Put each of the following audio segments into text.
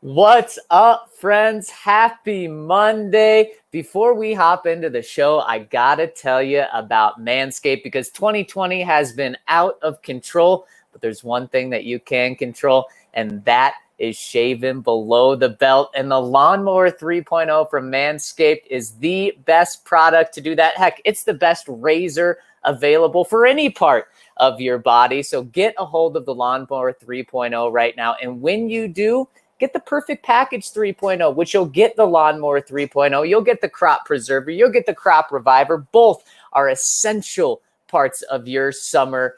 What's up, friends? Happy Monday. Before we hop into the show, I gotta tell you about Manscaped because 2020 has been out of control, but there's one thing that you can control, and that is shaving below the belt. And the Lawnmower 3.0 from Manscaped is the best product to do that. Heck, it's the best razor available for any part of your body. So get a hold of the Lawnmower 3.0 right now. And when you do, get the Perfect Package 3.0, which you'll get the Lawnmower 3.0. You'll get the Crop Preserver. You'll get the Crop Reviver. Both are essential parts of your summer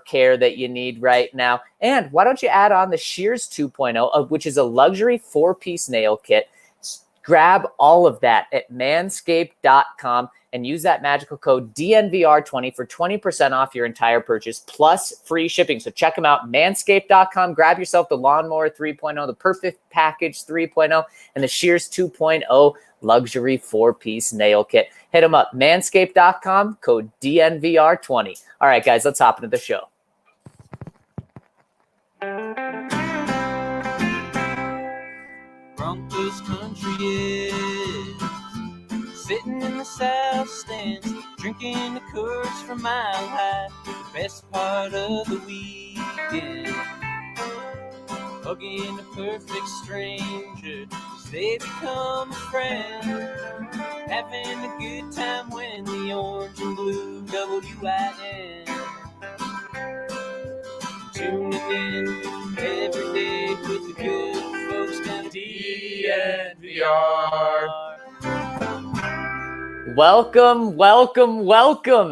care that you need right now. And why don't you add on the Shears 2.0, which is a luxury 4-piece nail kit. Grab all of that at manscaped.com and use that magical code DNVR20 for 20% off your entire purchase plus free shipping. So check them out, manscaped.com. Grab yourself the Lawnmower 3.0, the Perfect Package 3.0, and the Shears 2.0 luxury 4-piece nail kit. Hit them up, manscaped.com, code DNVR20. All right, guys, let's hop into the show. Broncos country is sitting in the south stands, drinking the Coors from Mile High, the best part of the weekend. Hugging a perfect stranger, as they become a friend. Having a good time when the orange and blue WIN. Tuning in every day with the good folks down at DNVR. Welcome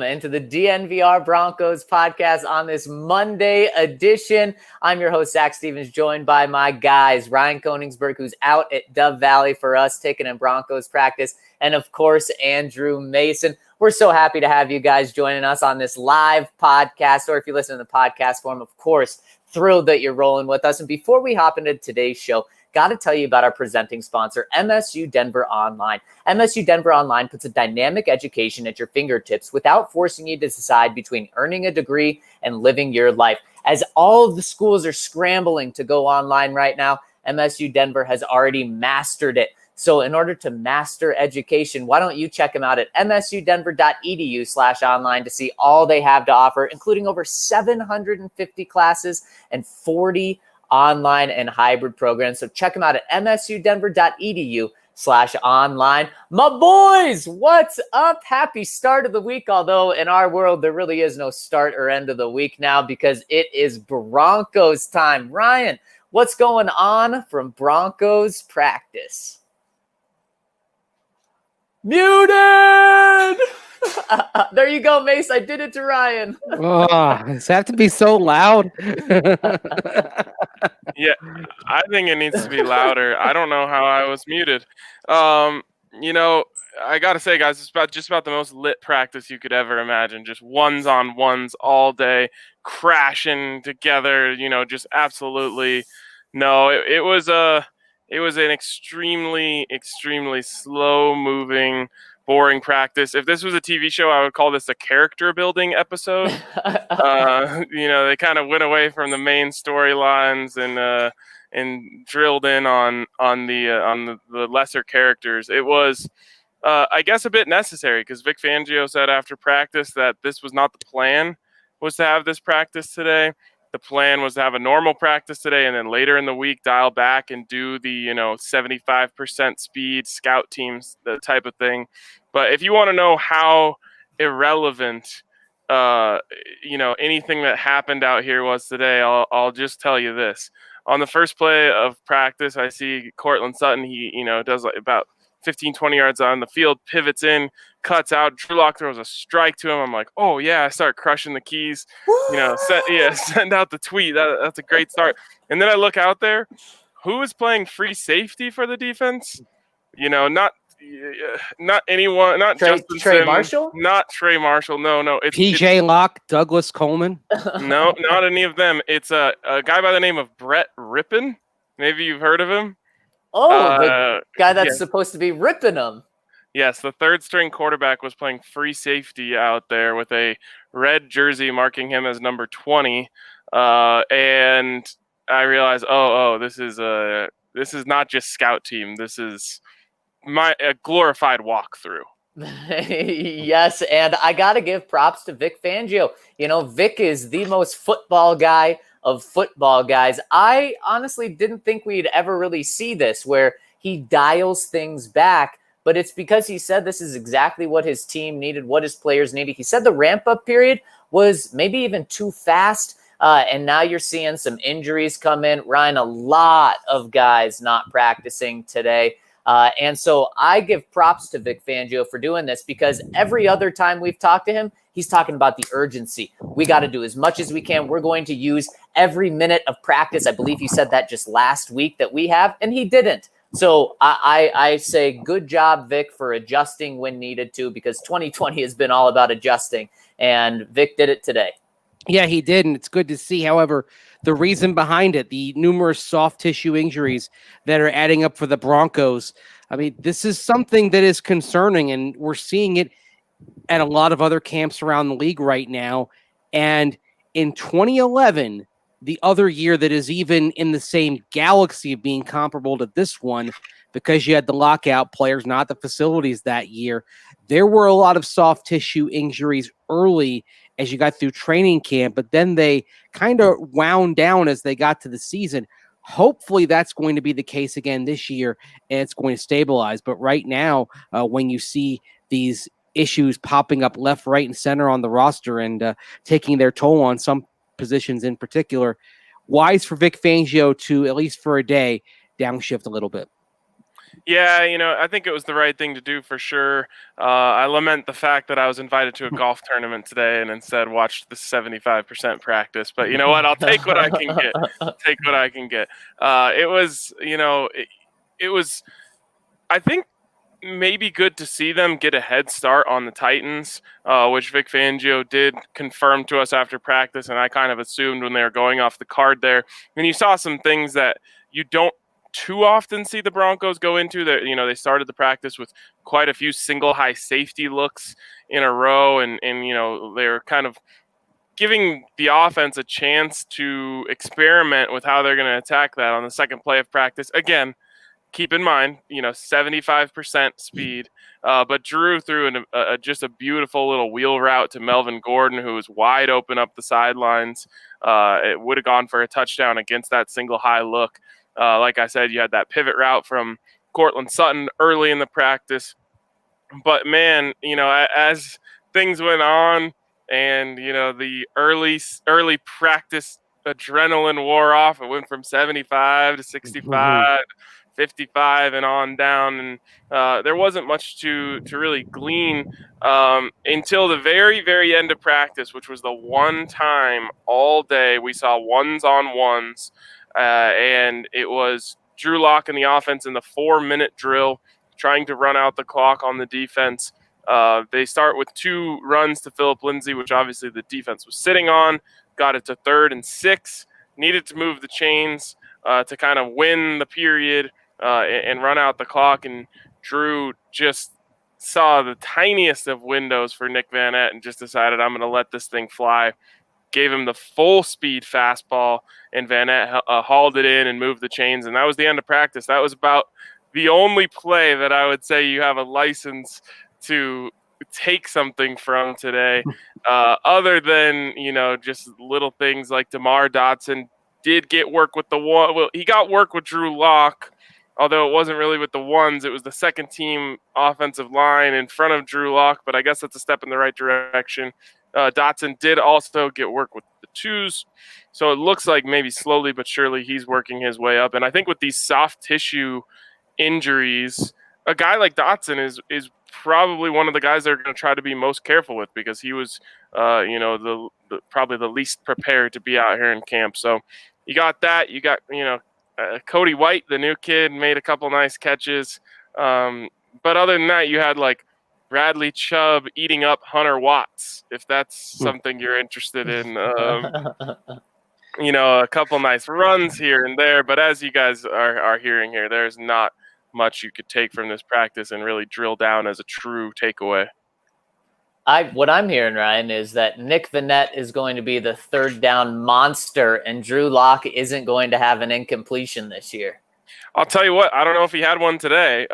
into the DNVR Broncos podcast on this Monday edition. I'm your host, Zac Stevens, joined by my guys, Ryan Koenigsberg, who's out at Dove Valley for us, taking in Broncos practice, and of course, Andrew Mason. We're so happy to have you guys joining us on this live podcast, or if you listen to the podcast form, of course, thrilled that you're rolling with us. And before we hop into today's show, got to tell you about our presenting sponsor, MSU Denver Online. MSU Denver Online puts a dynamic education at your fingertips without forcing you to decide between earning a degree and living your life. As all of the schools are scrambling to go online right now, MSU Denver has already mastered it. So in order to master education, why don't you check them out at msudenver.edu/online to see all they have to offer, including over 750 classes and 40 online and hybrid programs. So check them out at msudenver.edu/online. My boys, what's up? Happy start of the week. Although in our world, there really is no start or end of the week now because it is Broncos time. Ryan, what's going on from Broncos practice? Muted! There you go, Mace. I did it to Ryan. Does it have to be so loud? Yeah, I think it needs to be louder. I don't know how I was muted. I got to say, guys, it's just about the most lit practice you could ever imagine. Just ones on ones all day, crashing together, just absolutely. No, it was an extremely, extremely slow-moving, boring practice. If this was a TV show, I would call this a character building episode. They kind of went away from the main storylines and drilled in on the lesser characters. It was, I guess, a bit necessary because Vic Fangio said after practice that this was not the plan, was to have this practice today. The plan was to have a normal practice today and then later in the week dial back and do the 75% speed scout teams, the type of thing. But if you want to know how irrelevant anything that happened out here was today, I'll just tell you this. On the first play of practice, I see Cortland Sutton. He does like about 15, 20 yards on the field, pivots in, cuts out. Drew Lock throws a strike to him. I'm like, oh, yeah, I start crushing the keys. Send out the tweet. That's a great start. And then I look out there. Who is playing free safety for the defense? Not anyone, not Justin Trey Simmons, Marshall? Not Trey Marshall. No. It's PJ Locke, Douglas Coleman. No, not any of them. It's a guy by the name of Brett Rippon. Maybe you've heard of him. Oh, the guy that's supposed to be ripping them. Yes, the third string quarterback was playing free safety out there with a red jersey marking him as number 20. And I realized, this is This is not just scout team. This is a glorified walkthrough. Yes, and I got to give props to Vic Fangio. Vic is the most football guy of football guys. I honestly didn't think we'd ever really see this where he dials things back, but it's because he said this is exactly what his team needed, what his players needed. He said the ramp-up period was maybe even too fast, and now you're seeing some injuries come in. Ryan, a lot of guys not practicing today. And so I give props to Vic Fangio for doing this, because every other time we've talked to him, he's talking about the urgency. We got to do as much as we can. We're going to use every minute of practice. I believe he said that just last week that we have, and he didn't. So I say good job, Vic, for adjusting when needed to, because 2020 has been all about adjusting, and Vic did it today. Yeah, he did, and it's good to see. However, the reason behind it, the numerous soft tissue injuries that are adding up for the Broncos, I mean, this is something that is concerning, and we're seeing it at a lot of other camps around the league right now. And in 2011, the other year that is even in the same galaxy of being comparable to this one, because you had the lockout, players not the facilities that year, there were a lot of soft tissue injuries early as you got through training camp, but then they kind of wound down as they got to the season. Hopefully that's going to be the case again this year, and it's going to stabilize. But right now, when you see these issues popping up left, right, and center on the roster and taking their toll on some positions in particular, wise for Vic Fangio to, at least for a day, downshift a little bit. Yeah, I think it was the right thing to do for sure. I lament the fact that I was invited to a golf tournament today and instead watched the 75% practice. But you know what? I'll take what I can get. It was, it was, I think, maybe good to see them get a head start on the Titans, which Vic Fangio did confirm to us after practice, and I kind of assumed when they were going off the card there. And you saw some things that you don't too often see the Broncos go into. That they started the practice with quite a few single high safety looks in a row, and they were kind of giving the offense a chance to experiment with how they're going to attack that on the second play of practice. Again, keep in mind, 75% speed, but Drew threw just a beautiful little wheel route to Melvin Gordon, who was wide open up the sidelines. It would have gone for a touchdown against that single high look. Like I said, you had that pivot route from Cortland Sutton early in the practice. But, man, as things went on and, the early practice adrenaline wore off, it went from 75 to 65, 55 and on down. And there wasn't much to really glean until the very, very end of practice, which was the one time all day we saw ones-on-ones. And it was Drew Lock in the offense in the 4-minute drill, trying to run out the clock on the defense. They start with 2 runs to Phillip Lindsay, which obviously the defense was sitting on, got it to 3rd and 6, needed to move the chains to kind of win the period and run out the clock. And Drew just saw the tiniest of windows for Nick Van Etten and just decided, I'm going to let this thing fly. Gave him the full speed fastball, and Van Etten hauled it in and moved the chains. And that was the end of practice. That was about the only play that I would say you have a license to take something from today, other than, just little things like DeMar Dotson did get work with the one. Well, he got work with Drew Lock, although it wasn't really with the ones. It was the second team offensive line in front of Drew Lock, but I guess that's a step in the right direction. Dotson did also get work with the 2s, so it looks like maybe slowly but surely he's working his way up. And I think with these soft tissue injuries, a guy like Dotson is probably one of the guys they're going to try to be most careful with, because he was, probably the least prepared to be out here in camp. So you got that. You got, Cody White, the new kid, made a couple nice catches. But other than that, you had like Bradley Chubb eating up Hunter Watts, if that's something you're interested in. A couple nice runs here and there. But as you guys are hearing here, there's not much you could take from this practice and really drill down as a true takeaway. What I'm hearing, Ryan, is that Nick Van Etten is going to be the 3rd down monster, and Drew Lock isn't going to have an incompletion this year. I'll tell you what, I don't know if he had one today.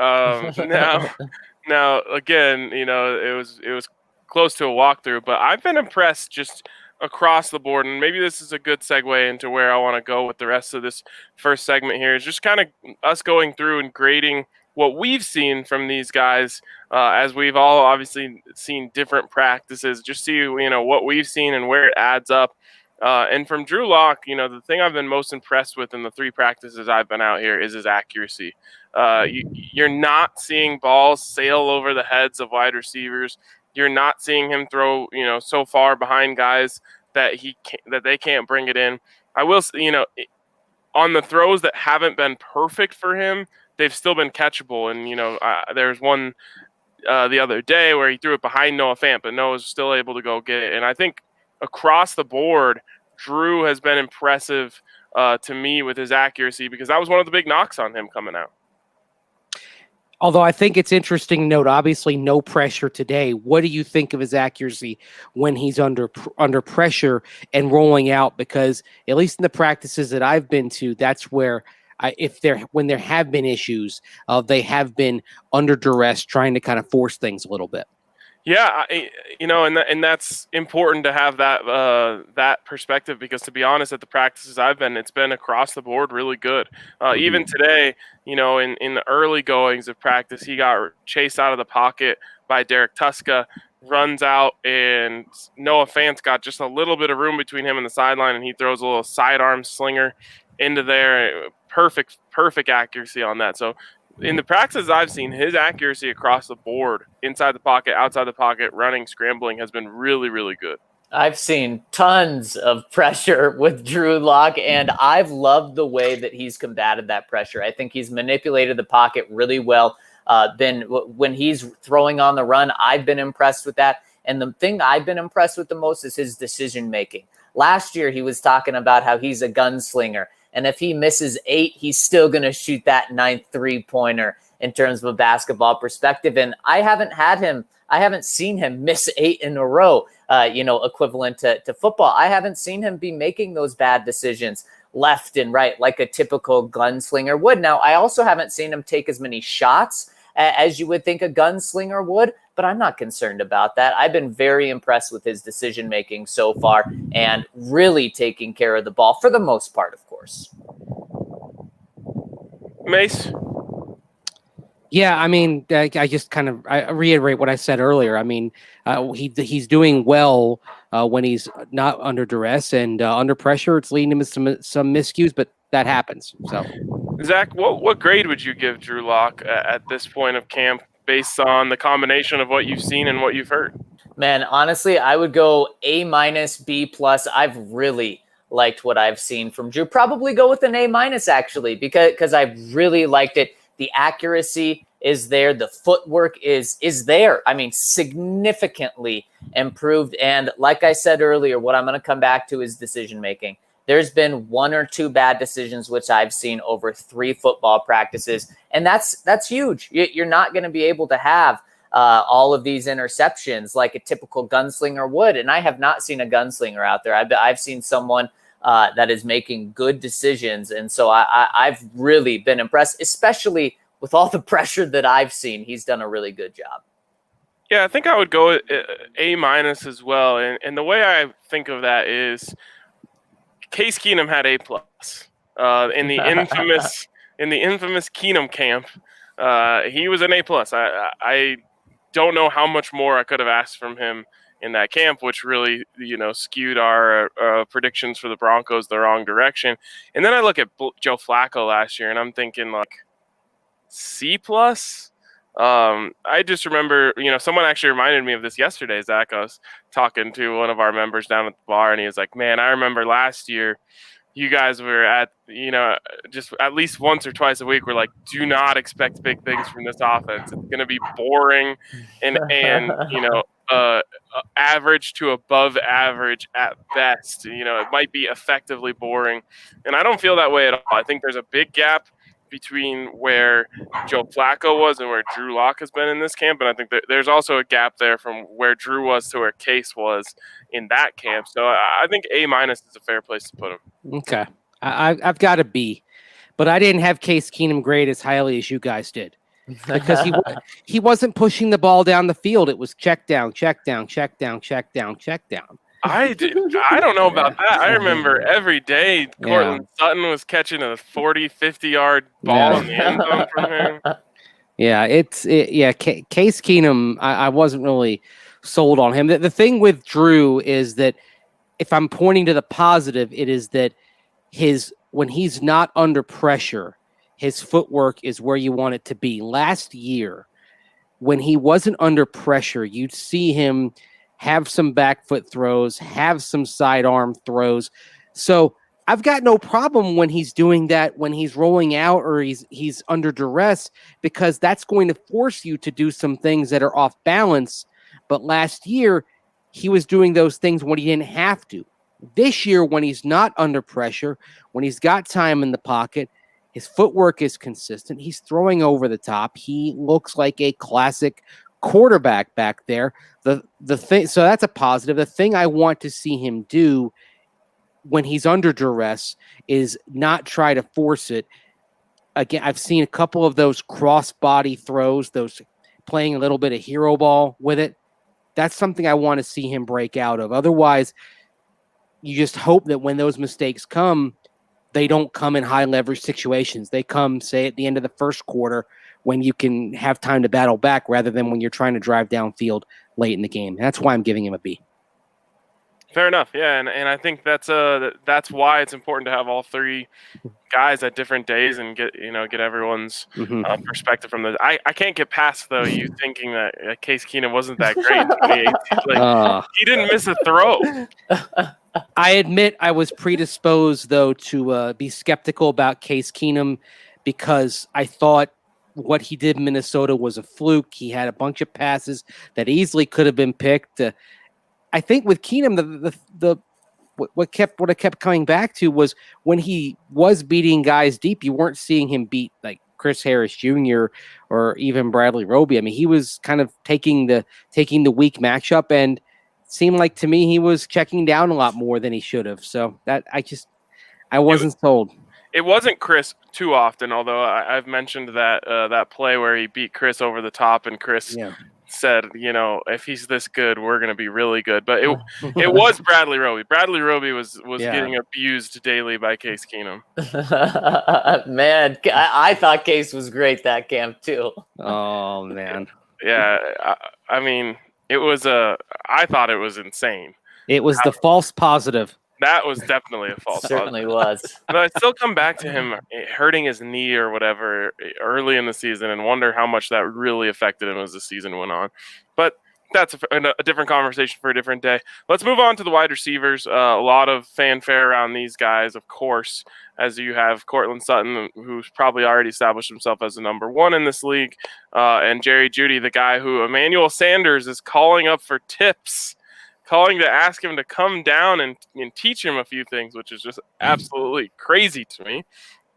Now, again, it was close to a walkthrough, but I've been impressed just across the board, and maybe this is a good segue into where I want to go with the rest of this first segment here, is just kind of us going through and grading what we've seen from these guys, as we've all obviously seen different practices, just see, what we've seen and where it adds up. And from Drew Lock, the thing I've been most impressed with in the 3 practices I've been out here is his accuracy. You're not seeing balls sail over the heads of wide receivers. You're not seeing him throw, so far behind guys that they can't bring it in. I will, on the throws that haven't been perfect for him, they've still been catchable. And there's one the other day where he threw it behind Noah Fant, but Noah's still able to go get it. And I think across the board, Drew has been impressive to me with his accuracy, because that was one of the big knocks on him coming out. Although I think it's interesting to note, obviously no pressure today. What do you think of his accuracy when he's under pressure and rolling out? Because at least in the practices that I've been to, that's where when there have been issues, they have been under duress, trying to kind of force things a little bit. Yeah, and that's important to have that perspective, because to be honest, at the practices I've been, it's been across the board really good. Even today, in the early goings of practice, he got chased out of the pocket by Derek Tuska, runs out, and Noah Fant's got just a little bit of room between him and the sideline, and he throws a little sidearm slinger into there. Perfect accuracy on that. So in the practices I've seen, his accuracy across the board, inside the pocket, outside the pocket, running, scrambling, has been really, really good. I've seen tons of pressure with Drew Lock, and I've loved the way that he's combated that pressure. I think he's manipulated the pocket really well. When he's throwing on the run, I've been impressed with that. And the thing I've been impressed with the most is his decision-making. Last year, he was talking about how he's a gunslinger, and if he misses 8, he's still going to shoot that 9th three-pointer in terms of a basketball perspective. And I haven't seen him miss 8 in a row, equivalent to football. I haven't seen him be making those bad decisions left and right like a typical gunslinger would. Now, I also haven't seen him take as many shots as you would think a gunslinger would, but I'm not concerned about that. I've been very impressed with his decision-making so far, and really taking care of the ball for the most part, of course. Mace? Yeah, I mean, I just I reiterate what I said earlier. I mean, he's doing well when he's not under duress, and under pressure, it's leading him to some miscues, but that happens. So, Zach, what grade would you give Drew Lock at this point of camp, based on the combination of what you've seen and what you've heard? Man, honestly, I would go A-, B+. I've really liked what I've seen from Drew. Probably go with an A- actually, because I've really liked it. The accuracy is there. The footwork is there. I mean, significantly improved. And like I said earlier, what I'm going to come back to is decision-making. There's been 1 or 2 bad decisions, which I've seen over 3 football practices. And that's huge. You're not going to be able to have all of these interceptions like a typical gunslinger would. And I have not seen a gunslinger out there. I've seen someone that is making good decisions. And so I've really been impressed, especially with all the pressure that I've seen. He's done a really good job. Yeah, I think I would go A- as well. And the way I think of that is Case Keenum had A+. In the infamous Keenum camp, he was an A+. I don't know how much more I could have asked from him in that camp, which really, skewed our predictions for the Broncos the wrong direction. And then I look at Joe Flacco last year, and I'm thinking like C+. I just remember, someone actually reminded me of this yesterday, Zach. I was talking to one of our members down at the bar, and he was like, man, I remember last year you guys were at, just at least once or twice a week, we're like, do not expect big things from this offense. It's going to be boring and average to above average at best. It might be effectively boring. And I don't feel that way at all. I think there's a big gap between where Joe Flacco was and where Drew Lock has been in this camp. And I think that there's also a gap there from where Drew was to where Case was in that camp. So I think A- is a fair place to put him. Okay. I've got a B. but I didn't have Case Keenum grade as highly as you guys did because he wasn't pushing the ball down the field. It was check down, check down, check down, check down, check down. I don't know about that. I remember every day Cortland Sutton was catching a 40, 50-yard ball in the end zone from him. Yeah, Case Keenum, I wasn't really sold on him. The thing with Drew is that if I'm pointing to the positive, it is that when he's not under pressure, his footwork is where you want it to be. Last year, when he wasn't under pressure, you'd see him have some back foot throws, have some sidearm throws. So I've got no problem when he's doing that, when he's rolling out or he's under duress, because that's going to force you to do some things that are off balance. But last year, he was doing those things when he didn't have to. This year, when he's not under pressure, when he's got time in the pocket, his footwork is consistent. He's throwing over the top. He looks like a classic quarterback back there. The thing, so that's a positive. The thing I want to see him do when he's under duress is not try to force it. Again, I've seen a couple of those cross-body throws, those playing a little bit of hero ball with it. That's something I want to see him break out of. Otherwise, you just hope that when those mistakes come, they don't come in high-leverage situations. They come, say, at the end of the first quarter when you can have time to battle back rather than when you're trying to drive downfield late in the game. That's why I'm giving him a B. Fair enough, yeah, and I think that's why it's important to have all three guys at different days and get everyone's perspective from the. I can't get past though you thinking that Case Keenum wasn't that great in 2018. He didn't miss a throw. I admit I was predisposed though to be skeptical about Case Keenum because I thought what he did in Minnesota was a fluke. He had a bunch of passes that easily could have been picked. I think with Keenum, what I kept coming back to was when he was beating guys deep, you weren't seeing him beat like Chris Harris Jr. or even Bradley Roby. I mean, he was kind of taking the weak matchup, and it seemed like to me he was checking down a lot more than he should have. So that I wasn't sold. It wasn't Chris too often, although I've mentioned that play where he beat Chris over the top, and Chris said, if he's this good, we're going to be really good. But it was Bradley Roby. Bradley Roby was getting abused daily by Case Keenum. Man, I thought Case was great that camp too. Oh man. Yeah, I mean, I thought it was insane. It was the false positive. That was definitely a false positive. Certainly was. But I still come back to him hurting his knee or whatever early in the season and wonder how much that really affected him as the season went on. But that's a different conversation for a different day. Let's move on to the wide receivers. A lot of fanfare around these guys, of course, as you have Courtland Sutton, who's probably already established himself as the number one in this league, and Jerry Jeudy, the guy who Emmanuel Sanders is calling up for tips, calling to ask him to come down and teach him a few things, which is just absolutely crazy to me.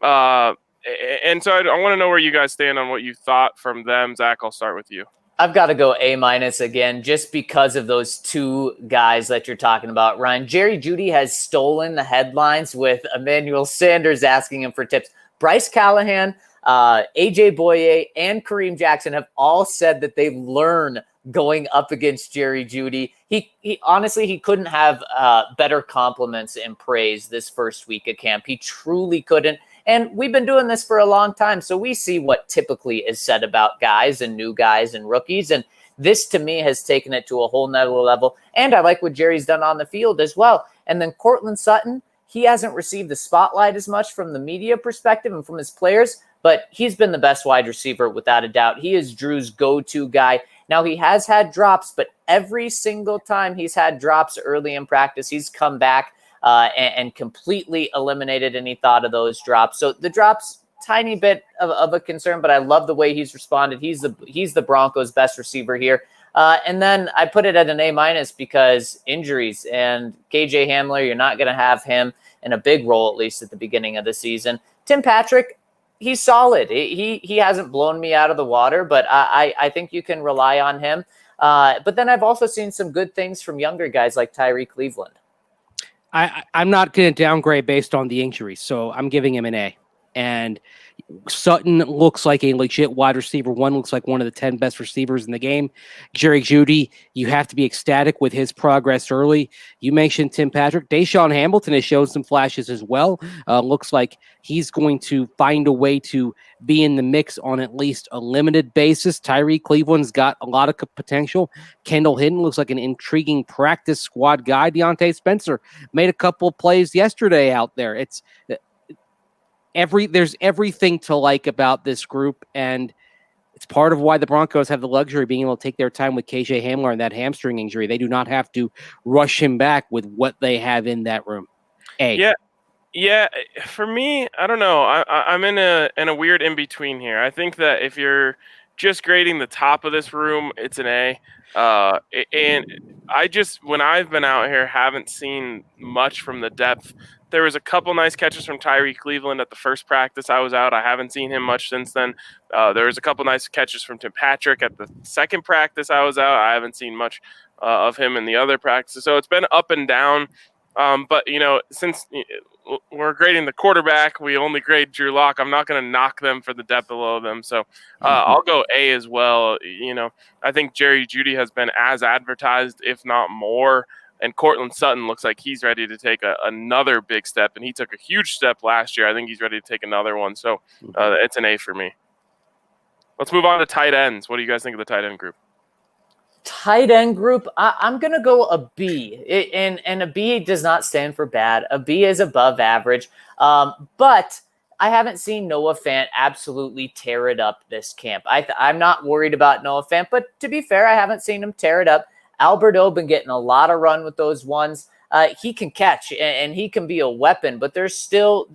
And so I want to know where you guys stand on what you thought from them. Zach, I'll start with you. I've got to go A- again, just because of those two guys that you're talking about, Ryan. Jerry Jeudy has stolen the headlines with Emmanuel Sanders asking him for tips. Bryce Callahan, AJ Boye, and Kareem Jackson have all said that they learn going up against Jerry Jeudy. He honestly, he couldn't have better compliments and praise this first week of camp. He truly couldn't. And we've been doing this for a long time, so we see what typically is said about guys and new guys and rookies. And this, to me, has taken it to a whole nother level. And I like what Jerry's done on the field as well. And then Courtland Sutton, he hasn't received the spotlight as much from the media perspective and from his players, but he's been the best wide receiver without a doubt. He is Drew's go-to guy. Now, he has had drops, but every single time he's had drops early in practice, he's come back and completely eliminated any thought of those drops. So the drops, tiny bit of a concern, but I love the way he's responded. He's the Broncos' best receiver here. And then I put it at an A- because injuries, and KJ Hamler, you're not going to have him in a big role, at least at the beginning of the season. Tim Patrick, he's solid. He hasn't blown me out of the water, but I think you can rely on him. But then I've also seen some good things from younger guys like Tyree Cleveland. I'm not going to downgrade based on the injury, so I'm giving him an A. And Sutton looks like a legit wide receiver. One looks like one of the 10 best receivers in the game. Jerry Jeudy, you have to be ecstatic with his progress early. You mentioned Tim Patrick. Deshaun Hamilton has shown some flashes as well. Looks like he's going to find a way to be in the mix on at least a limited basis. Tyree Cleveland's got a lot of potential. Kendall Hinton looks like an intriguing practice squad guy. Deontay Spencer made a couple of plays yesterday out there. There's everything to like about this group, and it's part of why the Broncos have the luxury of being able to take their time with KJ Hamler and that hamstring injury. They do not have to rush him back with what they have in that room. Yeah. For me, I don't know. I'm in a weird in between here. I think that if you're just grading the top of this room, it's an A. And when I've been out here, haven't seen much from the depth. There was a couple nice catches from Tyree Cleveland at the first practice I was out. I haven't seen him much since then. There was a couple nice catches from Tim Patrick at the second practice I was out. I haven't seen much of him in the other practices. So it's been up and down. But, since we're grading the quarterback, we only grade Drew Lock. I'm not going to knock them for the depth below them. So I'll go A as well. I think Jerry Jeudy has been as advertised, if not more. And Cortland Sutton looks like he's ready to take another big step. And he took a huge step last year. I think he's ready to take another one. So it's an A for me. Let's move on to tight ends. What do you guys think of the tight end group? Tight end group, I'm going to go a B. And a B does not stand for bad. A B is above average. But I haven't seen Noah Fant absolutely tear it up this camp. I'm not worried about Noah Fant, but to be fair, I haven't seen him tear it up. Albert O been getting a lot of run with those ones. He can catch and he can be a weapon, but there's still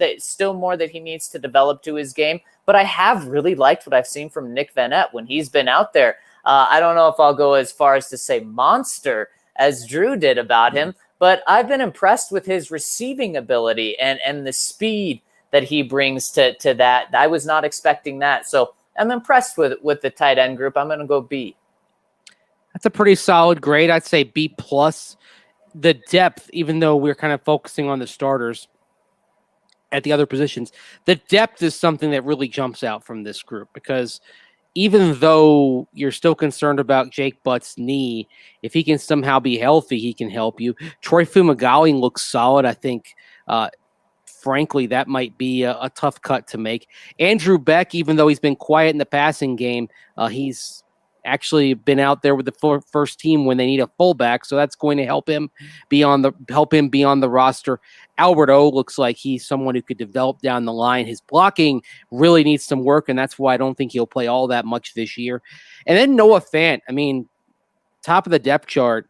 more that he needs to develop to his game. But I have really liked what I've seen from Nick Vanette when he's been out there. I don't know if I'll go as far as to say monster as Drew did about him, but I've been impressed with his receiving ability and the speed that he brings to that. I was not expecting that. So I'm impressed with the tight end group. I'm going to go B. That's a pretty solid grade. I'd say B+. The depth, even though we're kind of focusing on the starters at the other positions, the depth is something that really jumps out from this group, because even though you're still concerned about Jake Butt's knee, if he can somehow be healthy, he can help you. Troy Fumagalli looks solid. I think, frankly, that might be a tough cut to make. Andrew Beck, even though he's been quiet in the passing game, he's actually been out there with the first team when they need a fullback, so that's going to help him be on the roster. Albert O looks like he's someone who could develop down the line. His blocking really needs some work, and that's why I don't think he'll play all that much this year. And then Noah Fant, top of the depth chart,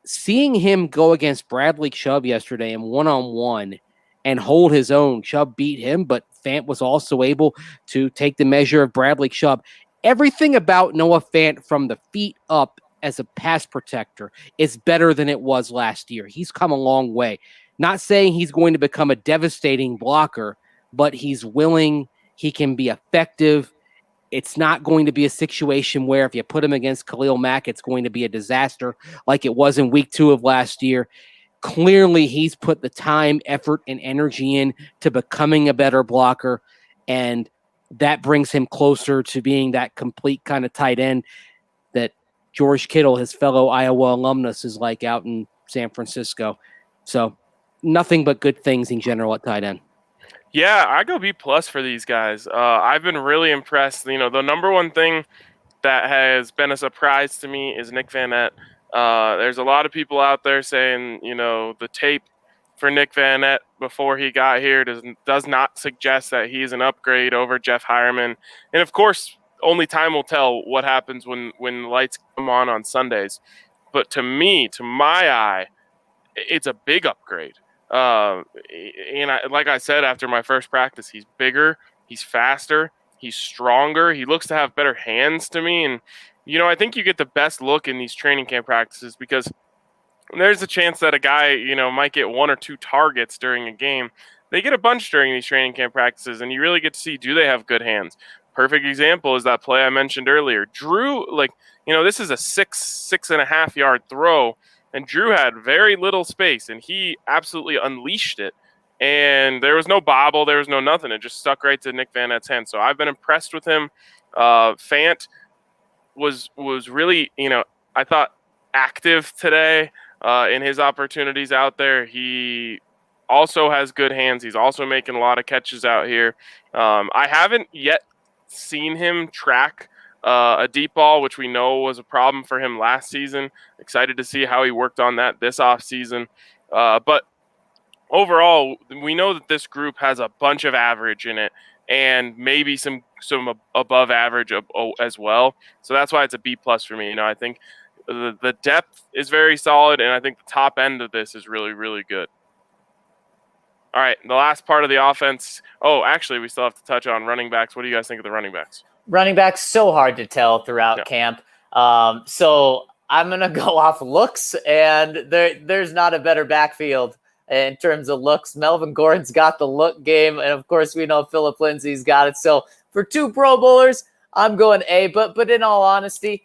seeing him go against Bradley Chubb yesterday in one-on-one and hold his own. Chubb beat him, but Fant was also able to take the measure of Bradley Chubb. Everything about Noah Fant from the feet up as a pass protector is better than it was last year. He's come a long way. Not saying he's going to become a devastating blocker, but he's willing. He can be effective. It's not going to be a situation where if you put him against Khalil Mack, it's going to be a disaster like it was in week 2 of last year. Clearly, he's put the time, effort, and energy in to becoming a better blocker, and that brings him closer to being that complete kind of tight end that George Kittle, his fellow Iowa alumnus, is like out in San Francisco. So nothing but good things in general at tight end. Yeah, I go B+ for these guys. I've been really impressed. The number one thing that has been a surprise to me is Nick Vanette. There's a lot of people out there saying, the tape for Nick Vanette before he got here does not suggest that he's an upgrade over Jeff Hireman. And of course, only time will tell what happens when the lights come on Sundays. But to my eye, it's a big upgrade. Like I said, after my first practice, he's bigger, he's faster, he's stronger. He looks to have better hands to me. And, I think you get the best look in these training camp practices because there's a chance that a guy, might get 1 or 2 targets during a game. They get a bunch during these training camp practices, and you really get to see, do they have good hands? Perfect example is that play I mentioned earlier. Drew, this is a 6.5 yard throw, and Drew had very little space, and he absolutely unleashed it. and there was no bobble, there was no nothing. It just stuck right to Nick Van Et's hand. So I've been impressed with him. Fant was really, I thought active today in his opportunities out there. He also has good hands. He's also making a lot of catches out here. I haven't yet seen him track a deep ball, which we know was a problem for him last season. Excited to see how he worked on that this offseason. But overall, we know that this group has a bunch of average in it and maybe some above average as well. So that's why it's a B plus for me. I think the depth is very solid, and I think the top end of this is really, really good. All right, the last part of the offense. Oh, actually, we still have to touch on running backs. What do you guys think of the running backs? Running backs, so hard to tell throughout camp. So I'm going to go off looks, and there's not a better backfield in terms of looks. Melvin Gordon's got the look game, and of course we know Phillip Lindsay's got it. So for two Pro Bowlers, I'm going A. But in all honesty,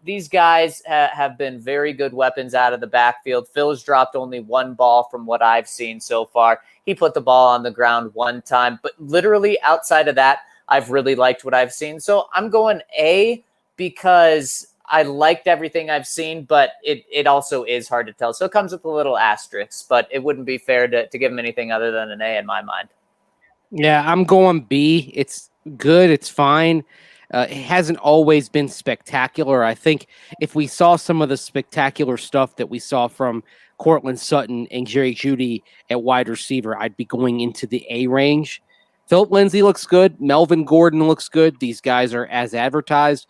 these guys have been very good weapons out of the backfield. Phil's dropped only one ball from what I've seen so far. He put the ball on the ground one time, but literally outside of that, I've really liked what I've seen. So I'm going A because I liked everything I've seen, but it also is hard to tell. So it comes with a little asterisk, but it wouldn't be fair to give him anything other than an A in my mind. Yeah, I'm going B. It's good. It's fine. It hasn't always been spectacular. I think if we saw some of the spectacular stuff that we saw from Cortland Sutton and Jerry Jeudy at wide receiver, I'd be going into the A range. Phillip Lindsay looks good. Melvin Gordon looks good. These guys are as advertised.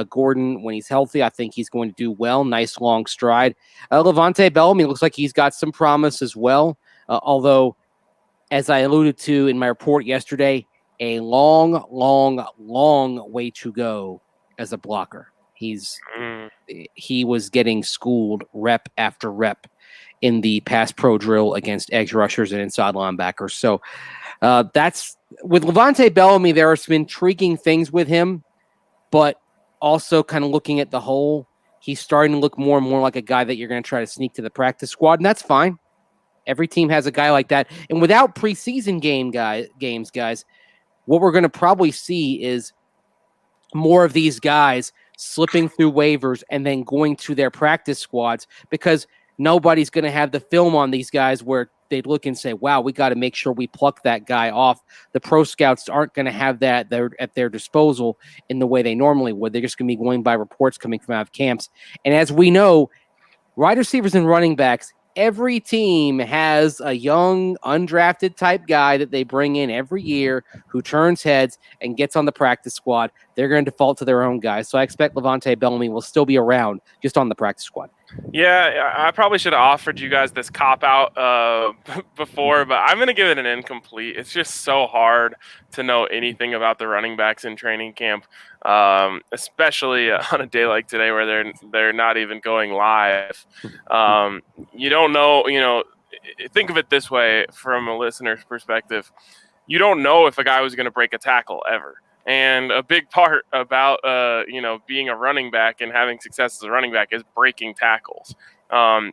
Gordon, when he's healthy, I think he's going to do well. Nice long stride. Levante Bellamy looks like he's got some promise as well. Although, as I alluded to in my report yesterday, a long, long, long way to go as a blocker. He was getting schooled rep after rep in the pass pro drill against edge rushers and inside linebackers. So that's with Levante Bellamy. There are some intriguing things with him, but also kind of looking at the whole, he's starting to look more and more like a guy that you're going to try to sneak to the practice squad, and that's fine. Every team has a guy like that. And without preseason games, guys, what we're going to probably see is more of these guys slipping through waivers and then going to their practice squads, because nobody's going to have the film on these guys where they'd look and say, wow, we got to make sure we pluck that guy off. The pro scouts aren't going to have that at their disposal in the way they normally would. They're just going to be going by reports coming from out of camps. And as we know, wide receivers and running backs, every team has a young, undrafted type guy that they bring in every year who turns heads and gets on the practice squad. They're going to default to their own guys. So I expect Levante Bellamy will still be around just on the practice squad. Yeah, I probably should have offered you guys this cop-out before, but I'm going to give it an incomplete. It's just so hard to know anything about the running backs in training camp, especially on a day like today where they're not even going live. You don't know, think of it this way from a listener's perspective. You don't know if a guy was going to break a tackle ever. And a big part about, being a running back and having success as a running back is breaking tackles.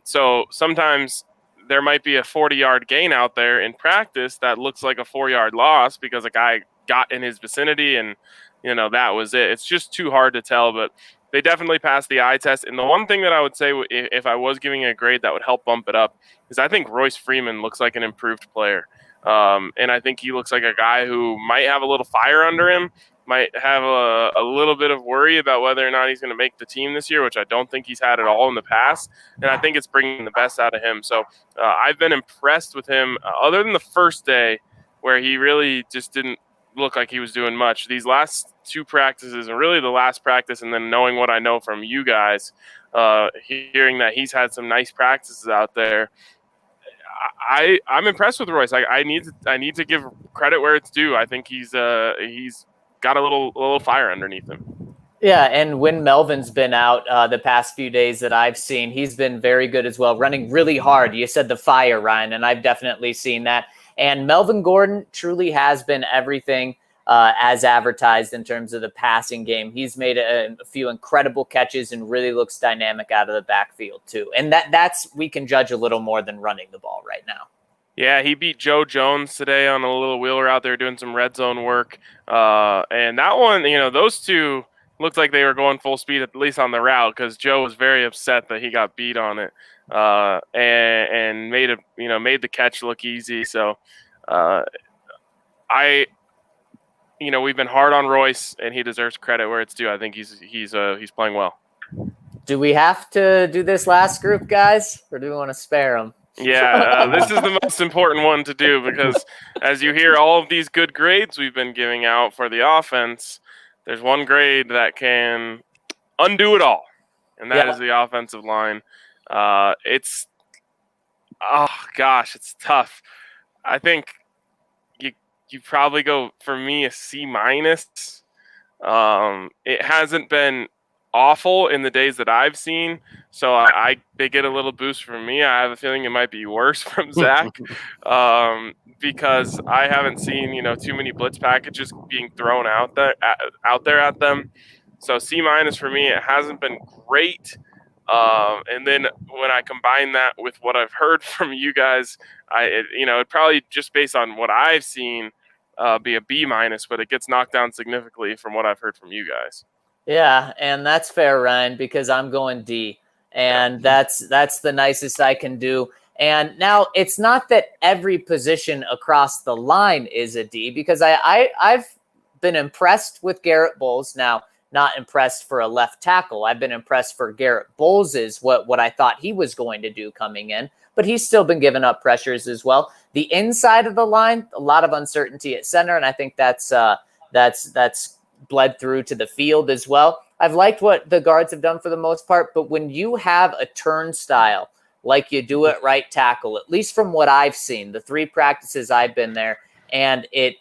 So sometimes there might be a 40-yard gain out there in practice that looks like a 4-yard loss because a guy got in his vicinity and, that was it. It's just too hard to tell, but they definitely passed the eye test. And the one thing that I would say, if I was giving a grade that would help bump it up, is I think Royce Freeman looks like an improved player. And I think he looks like a guy who might have a little fire under him, might have a little bit of worry about whether or not he's going to make the team this year, which I don't think he's had at all in the past. And I think it's bringing the best out of him. So I've been impressed with him other than the first day where he really just didn't look like he was doing much. These last two practices, and really the last practice, and then knowing what I know from you guys, hearing that he's had some nice practices out there, I'm impressed with Royce. I need to give credit where it's due. I think he's got a little fire underneath him. Yeah, and when Melvin's been out the past few days that I've seen, he's been very good as well, running really hard. You said the fire, Ryan, and I've definitely seen that. And Melvin Gordon truly has been everything as advertised in terms of the passing game. He's made a few incredible catches and really looks dynamic out of the backfield too. And that's we can judge a little more than running the ball right now. Yeah, he beat Joe Jones today on a little wheel route. They were doing some red zone work. And that one, those two looked like they were going full speed, at least on the route, because Joe was very upset that he got beat on it and made the catch look easy. So we've been hard on Royce, and he deserves credit where it's due. I think he's playing well. Do we have to do this last group, guys, or do we want to spare them? Yeah, this is the most important one to do because as you hear all of these good grades we've been giving out for the offense, there's one grade that can undo it all, and that is the offensive line. It's tough. I think you probably go, for me, a C-. It hasn't been awful in the days that I've seen, so they get a little boost from me. I have a feeling it might be worse from Zac because I haven't seen too many blitz packages being thrown out there at them. So C- for me. It hasn't been great. And then when I combine that with what I've heard from you guys, it probably, just based on what I've seen, be a B-, but it gets knocked down significantly from what I've heard from you guys. Yeah, and that's fair, Ryan, because I'm going D, and that's the nicest I can do. And now it's not that every position across the line is a D, because I've been impressed with Garrett Bowles. Now, not impressed for a left tackle. I've been impressed for Garrett Bowles is what I thought he was going to do coming in, but he's still been giving up pressures as well. The inside of the line, a lot of uncertainty at center, and I think that's bled through to the field as well. I've liked what the guards have done for the most part, but when you have a turnstile like you do at right tackle, at least from what I've seen, the 3 practices I've been there, and it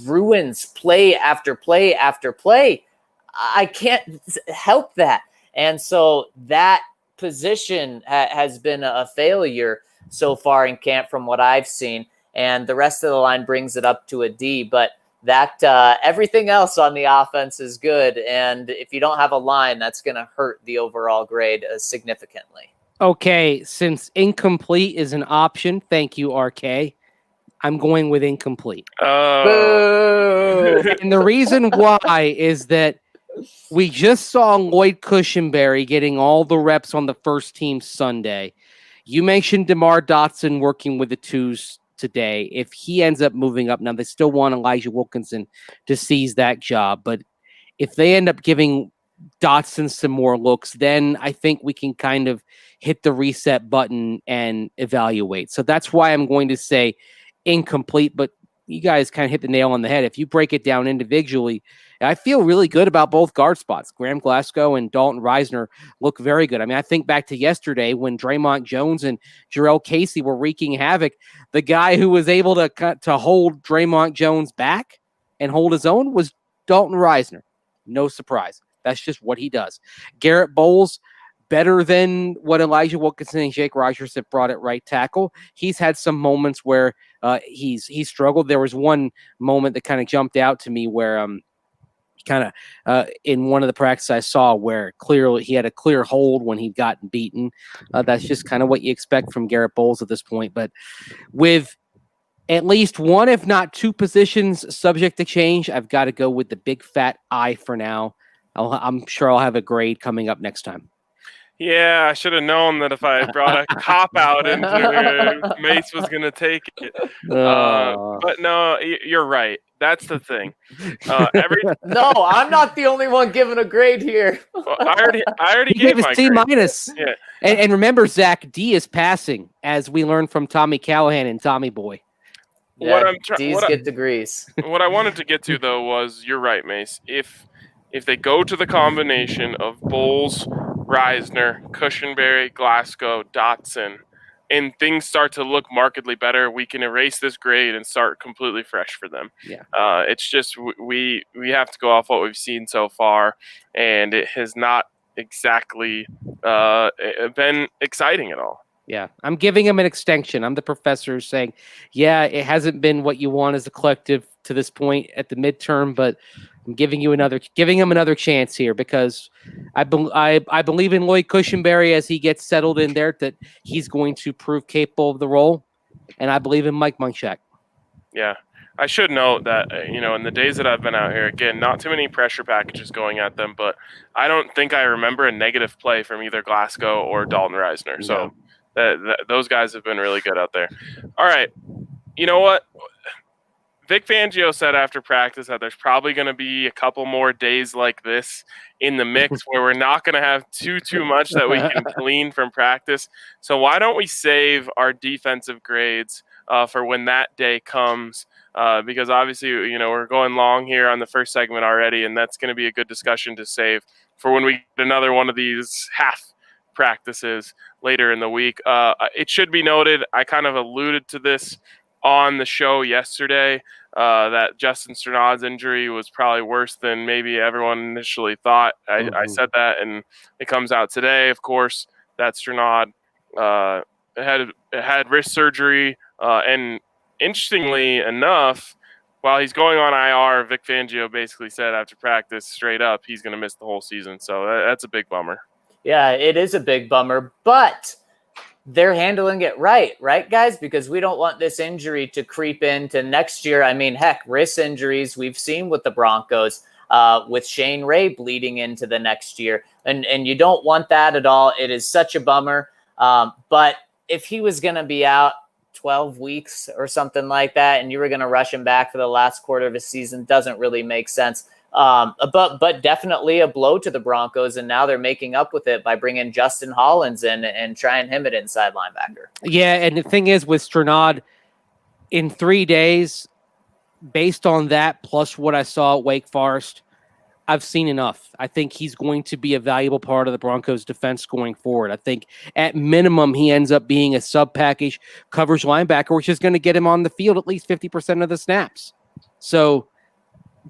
ruins play after play after play, I can't help that. And so that position has been a failure so far in camp from what I've seen, and the rest of the line brings it up to a D. But that everything else on the offense is good, and if you don't have a line, that's going to hurt the overall grade significantly. Okay, since incomplete is an option, thank you, RK. I'm going with incomplete. Boo! And the reason why is that we just saw Lloyd Cushenberry getting all the reps on the first team Sunday. You mentioned DeMar Dotson working with the twos today. If he ends up moving up, now they still want Elijah Wilkinson to seize that job, but if they end up giving Dotson some more looks, then I think we can kind of hit the reset button and evaluate. So that's why I'm going to say incomplete, but you guys kind of hit the nail on the head. If you break it down individually, I feel really good about both guard spots. Graham Glasgow and Dalton Reisner look very good. I mean, I think back to yesterday when Draymond Jones and Jarrell Casey were wreaking havoc. The guy who was able to hold Draymond Jones back and hold his own was Dalton Reisner. No surprise. That's just what he does. Garrett Bowles, better than what Elijah Wilkinson and Jake Rogers have brought at right tackle. He's had some moments where he's struggled. There was one moment that kind of jumped out to me where kind of in one of the practices I saw where clearly he had a clear hold when he'd gotten beaten. That's just kind of what you expect from Garrett Bowles at this point. But with at least one, if not 2 positions subject to change, I've got to go with the big fat I for now. I'm sure I'll have a grade coming up next time. Yeah, I should have known that if I brought a cop-out into Mace was going to take it. But no, you're right. That's the thing. No, I'm not the only one giving a grade here. Well, I already gave a my C-. grade. Yeah. And remember, Zach, D is passing, as we learned from Tommy Callahan and Tommy Boy. Yeah, D's get degrees. What I wanted to get to, though, was you're right, Mace. If they go to the combination of Bowles, Reisner, Cushenberry, Glasgow, Dotson, and things start to look markedly better, we can erase this grade and start completely fresh for them. Yeah. It's just we have to go off what we've seen so far, and it has not exactly been exciting at all. Yeah, I'm giving him an extension. I'm the professor saying, yeah, it hasn't been what you want as a collective to this point at the midterm, but I'm giving him another chance here because I believe in Lloyd Cushenberry as he gets settled in there that he's going to prove capable of the role. and I believe in Mike Munchak. Yeah. I should note that, in the days that I've been out here, again, not too many pressure packages going at them, but I don't think I remember a negative play from either Glasgow or Dalton Reisner. So those guys have been really good out there. All right. You know what? Vic Fangio said after practice that there's probably going to be a couple more days like this in the mix where we're not going to have too much that we can glean from practice. So why don't we save our defensive grades for when that day comes? Because obviously, we're going long here on the first segment already, and that's going to be a good discussion to save for when we get another one of these half practices later in the week. It should be noted, I kind of alluded to this on the show yesterday, that Justin Strnad's injury was probably worse than maybe everyone initially thought. I said that, and it comes out today, of course, that Strnad had wrist surgery, and interestingly enough, while he's going on IR, Vic Fangio basically said after practice, straight up, he's going to miss the whole season. So that's a big bummer. Yeah, it is a big bummer, but they're handling it right, guys? Because we don't want this injury to creep into next year. I mean, heck, wrist injuries we've seen with the Broncos, with Shane Ray bleeding into the next year. And you don't want that at all. It is such a bummer. But if he was going to be out 12 weeks or something like that, and you were going to rush him back for the last quarter of his season, doesn't really make sense. But definitely a blow to the Broncos, and now they're making up with it by bringing Justin Hollins in and trying him at inside linebacker. Yeah, and the thing is with Strnad, in 3 days, based on that plus what I saw at Wake Forest, I've seen enough. I think he's going to be a valuable part of the Broncos defense going forward. I think at minimum he ends up being a sub-package coverage linebacker, which is going to get him on the field at least 50% of the snaps. So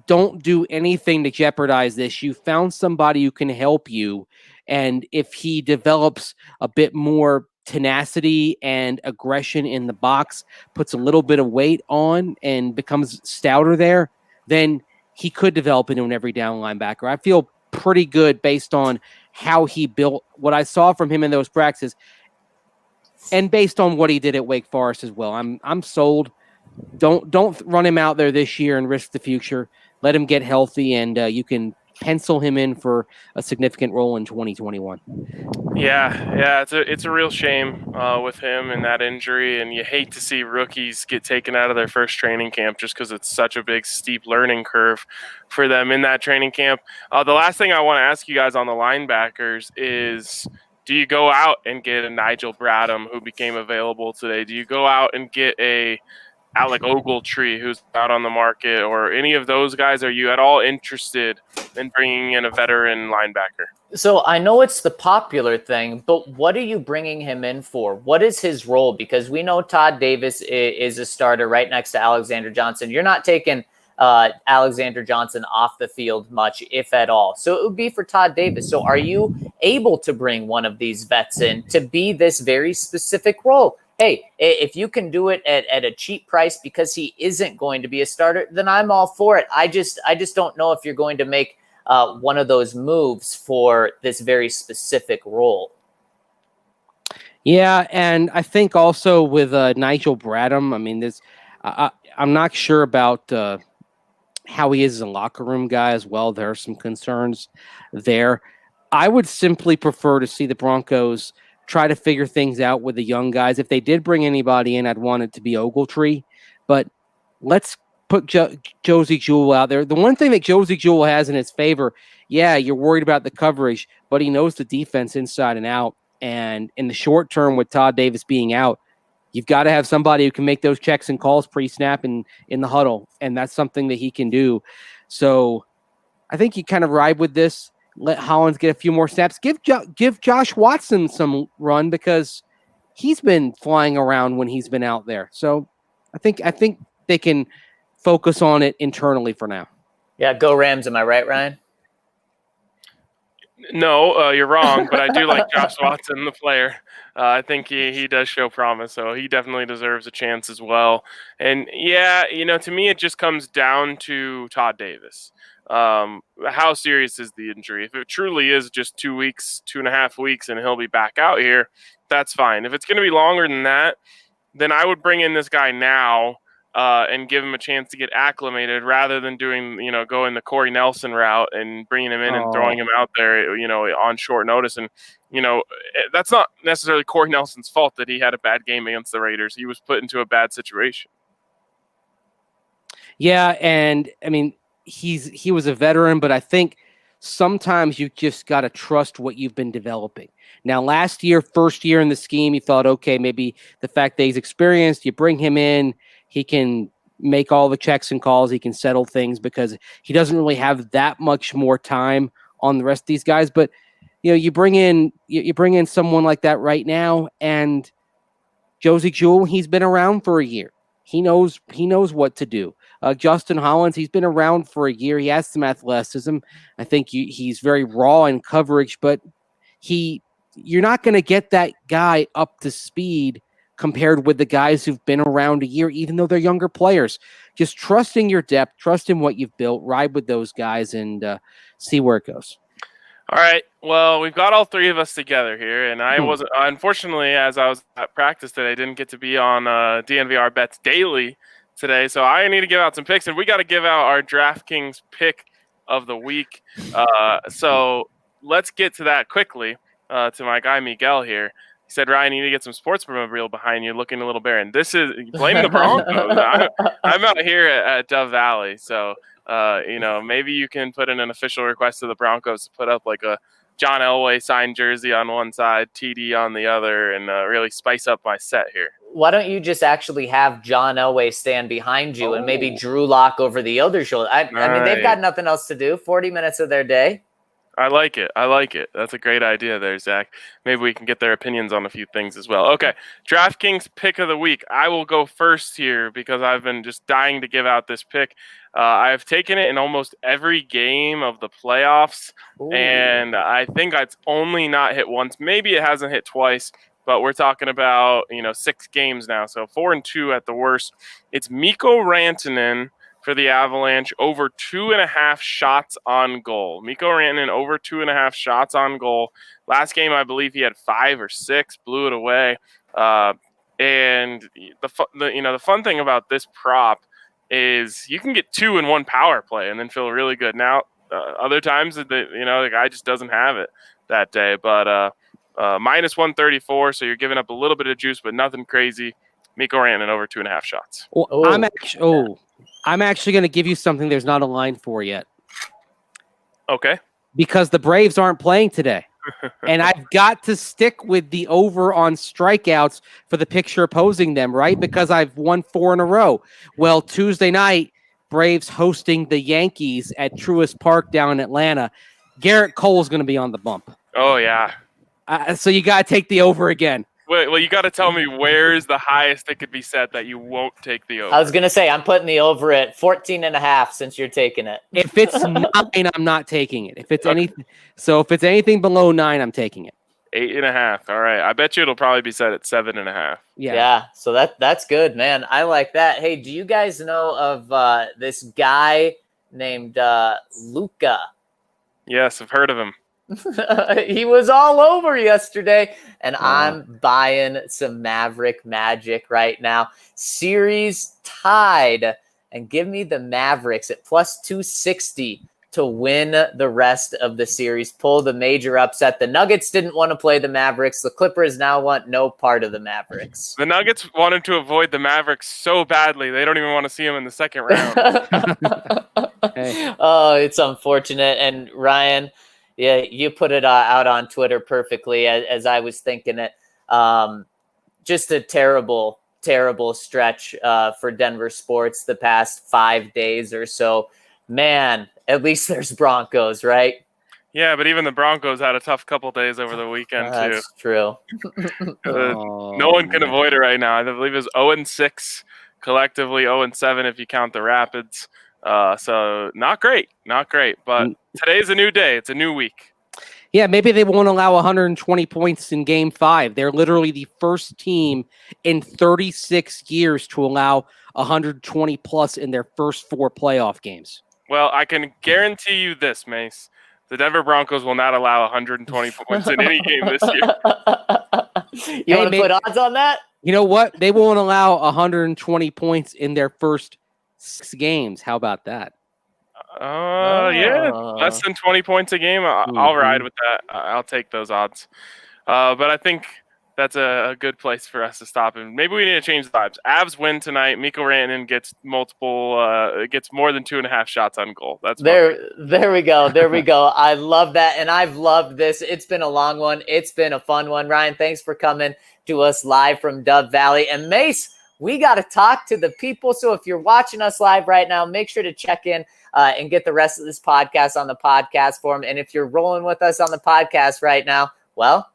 don't do anything to jeopardize this. You found somebody who can help you, and if he develops a bit more tenacity and aggression in the box, puts a little bit of weight on and becomes stouter there, then he could develop into an every down linebacker. I feel pretty good based on how he built, what I saw from him in those practices, and based on what he did at Wake Forest as well. I'm sold. Don't run him out there this year and risk the future. Let him get healthy, and you can pencil him in for a significant role in 2021. Yeah, it's a real shame with him and that injury, and you hate to see rookies get taken out of their first training camp just because it's such a big, steep learning curve for them in that training camp. The last thing I want to ask you guys on the linebackers is, do you go out and get a Nigel Bradham who became available today? Do you go out and get a Alec Ogletree who's out on the market, or any of those guys? Are you at all interested in bringing in a veteran linebacker? So I know it's the popular thing, but what are you bringing him in for? What is his role? Because we know Todd Davis is a starter right next to Alexander Johnson. You're not taking Alexander Johnson off the field much, if at all. So it would be for Todd Davis. So are you able to bring one of these vets in to be this very specific role? Hey, if you can do it at a cheap price because he isn't going to be a starter, then I'm all for it. I just don't know if you're going to make one of those moves for this very specific role. Yeah, and I think also with Nigel Bradham, I mean, I'm not sure about how he is as a locker room guy as well. There are some concerns there. I would simply prefer to see the Broncos try to figure things out with the young guys. If they did bring anybody in, I'd want it to be Ogletree. But let's put Josey Jewell out there. The one thing that Josey Jewell has in his favor, yeah, you're worried about the coverage, but he knows the defense inside and out. And in the short term, with Todd Davis being out, you've got to have somebody who can make those checks and calls pre-snap and in the huddle, and that's something that he can do. So I think you kind of ride with this. Let Hollins get a few more snaps. Give Josh Watson some run because he's been flying around when he's been out there. So I think they can focus on it internally for now. Yeah, go Rams. Am I right, Ryan? No, you're wrong, but I do like Josh Watson, the player. I think he does show promise, so he definitely deserves a chance as well. And yeah, to me, it just comes down to Todd Davis. How serious is the injury? If it truly is just 2 weeks, 2.5 weeks, and he'll be back out here, that's fine. If it's going to be longer than that, then I would bring in this guy now and give him a chance to get acclimated rather than doing, going the Corey Nelson route and bringing him in and throwing him out there, on short notice. And, that's not necessarily Corey Nelson's fault that he had a bad game against the Raiders. He was put into a bad situation. Yeah, and I mean, he was a veteran, but I think sometimes you just got to trust what you've been developing. Now, last year, first year in the scheme, you thought, okay, maybe the fact that he's experienced, you bring him in, he can make all the checks and calls, he can settle things because he doesn't really have that much more time on the rest of these guys. But you bring in someone like that right now, and Josey Jewell, he's been around for a year. He knows what to do. Justin Hollins, he's been around for a year. He has some athleticism. I think he's very raw in coverage, but you're not going to get that guy up to speed compared with the guys who've been around a year, even though they're younger players. Just trusting your depth, trusting what you've built, ride with those guys, and see where it goes. All right. Well, we've got all three of us together here, and I wasn't. Unfortunately, as I was at practice today, I didn't get to be on DNVR Bets Daily today, so I need to give out some picks, and we got to give out our DraftKings pick of the week. So let's get to that quickly. To my guy Miguel here, he said, "Ryan, you need to get some sports reel behind you, looking a little barren." This is blame the Broncos. I'm out here at Dove Valley, so. Maybe you can put in an official request to the Broncos to put up like a John Elway signed jersey on one side, TD on the other, and really spice up my set here. Why don't you just actually have John Elway stand behind you and maybe Drew Lock over the other shoulder? I mean, they've got nothing else to do. 40 minutes of their day. I like it. That's a great idea there, Zach. Maybe we can get their opinions on a few things as well. Okay, DraftKings pick of the week. I will go first here because I've been just dying to give out this pick. I've taken it in almost every game of the playoffs, and I think it's only not hit once. Maybe it hasn't hit twice, but we're talking about 6 games now, so 4-2 at the worst. It's Mikko Rantanen for the Avalanche, over 2.5 shots on goal. Mikko Rantanen over 2.5 shots on goal. Last game, I believe he had 5 or 6, blew it away. And the fun thing about this prop is you can get 2 in one power play and then feel really good. Now, other times the guy just doesn't have it that day. But minus 134, so you're giving up a little bit of juice, but nothing crazy. Mikko Rantanen over 2.5 shots. I'm actually going to give you something there's not a line for yet. Okay. Because the Braves aren't playing today. And I've got to stick with the over on strikeouts for the picture opposing them, right? Because I've won 4 in a row. Well, Tuesday night, Braves hosting the Yankees at Truist Park down in Atlanta. Garrett Cole's going to be on the bump. Oh, yeah. So you got to take the over again. Well, you got to tell me where is the highest that could be set that you won't take the over. I was going to say, I'm putting the over at 14.5 since you're taking it. If it's 9, I'm not taking it. If it's anything below 9, I'm taking it. 8.5. All right. I bet you it'll probably be set at 7.5. Yeah. So that's good, man. I like that. Hey, do you guys know of this guy named Luca? Yes, I've heard of him. He was all over yesterday, and I'm buying some Maverick magic right now. Series tied, and give me the Mavericks at plus 260 to win the rest of the series, pull the major upset. The Nuggets didn't want to play the Mavericks. The Clippers now want no part of the Mavericks. The Nuggets wanted to avoid the Mavericks so badly, they don't even want to see them in the second round. Hey. Oh, it's unfortunate. And Ryan, yeah, you put it out on Twitter perfectly as I was thinking it. Just a terrible stretch for Denver sports the past 5 days or so. Man, at least there's Broncos, right? Yeah, but even the Broncos had a tough couple days over the weekend, too. That's true. No one can avoid it right now. I believe it was 0-6, collectively 0-7 if you count the Rapids. So not great. But today's a new day. It's a new week. Yeah, maybe they won't allow 120 points in Game 5. They're literally the first team in 36 years to allow 120 plus in their first 4 playoff games. Well, I can guarantee you this, Mace. The Denver Broncos will not allow 120 points in any game this year. You want to put odds on that? You know what? They won't allow 120 points in their first 6 games. How about that? Yeah, less than 20 points a game. I'll ride with that. I'll take those odds. But I think that's a good place for us to stop. And maybe we need to change the vibes. Avs win tonight. Mikko Rantanen gets more than 2.5 shots on goal. That's there we go. There we go. I love that. And I've loved this. It's been a long one. It's been a fun one. Ryan, thanks for coming to us live from Dove Valley. And Mace, we got to talk to the people. So if you're watching us live right now, make sure to check in and get the rest of this podcast on the podcast form. And if you're rolling with us on the podcast right now, well,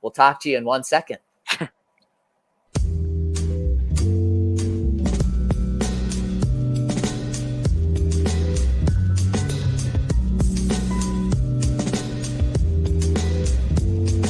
we'll talk to you in 1 second.